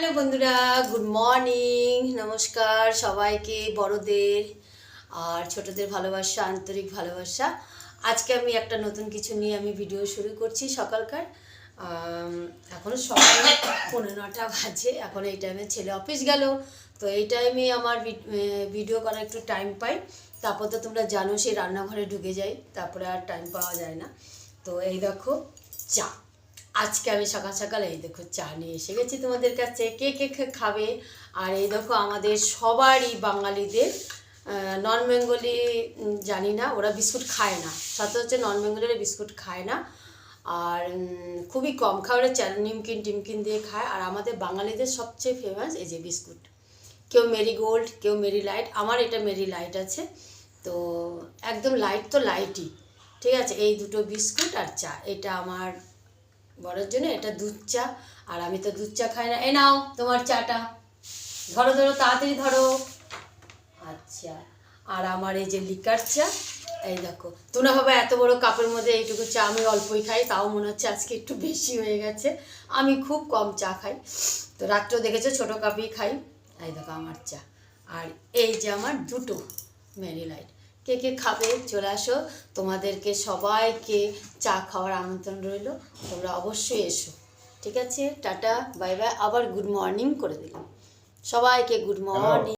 Hello বন্ধুরা, good morning, নমস্কার সবাইকে, বড়দের আর ছোটদের ভালোবাসা, আন্তরিক ভালোবাসা। আজকে আমি একটা নতুন কিছু নিয়ে আমি ভিডিও শুরু করছি সকালকার। এখনও সকাল 9:45 বাজে। এখন এই টাইমে ছেলে অফিস গেল, তো এই টাইমে আমার ভিডিও করার একটু টাইম পাই। তারপর তো তোমরা জানো সেই রান্নাঘরে ঢুকে যাই, তারপরে আর টাইম পাওয়া যায় না। তো এই দেখো চা, আজকে আমি সকাল সকাল এই দেখো চা নিয়ে এসে গেছি তোমাদের কাছে। কে কে খাবে? আর এই দেখো আমাদের সবারই বাঙালিদের, নন বেঙ্গলি জানি না, ওরা বিস্কুট খায় না। সাথে হচ্ছে নন বেঙ্গলিরা বিস্কুট খায় না, আর খুবই কম খায়, ওরা নিমকিন টিমকিন দিয়ে খায়। আর আমাদের বাঙালিদের সবচেয়ে ফেমাস এই যে বিস্কুট, কেউ মেরি গোল্ড, কেউ মেরি লাইট। আমার এটা মেরি লাইট আছে, তো একদম লাইট তো লাইটই, ঠিক আছে। এই দুটো বিস্কুট আর চা, এটা আমার বড়োর জন্য, এটা দুধ চা। আর আমি তো দুধ চা খাই না। এ নাও তোমার চাটা, ধরো ধরো তাড়াতাড়ি ধরো। আচ্ছা, আর আমার এই যে লিকার চা, এই দেখো। তোমরা ভাবে এত বড় কাপের মধ্যে এইটুকু চা আমি অল্পই খাই, তাও মনে হচ্ছে আজকে একটু বেশি হয়ে গেছে। আমি খুব কম চা খাই, তো রাত্রেও দেখেছো ছোটো কাপই খাই। এই দেখো আমার চা, আর এই যে আমার দুটো মেরি লাইট। কে কে খাবে চলে আসো, তোমাদেরকে সবাইকে চা খাওয়ার আমন্ত্রণ রইল, তোমরা অবশ্যই এসো। ঠিক আছে, টাটা বাই বাই। আবার গুড মর্নিং করে দিলাম সবাইকে, গুড মর্নিং।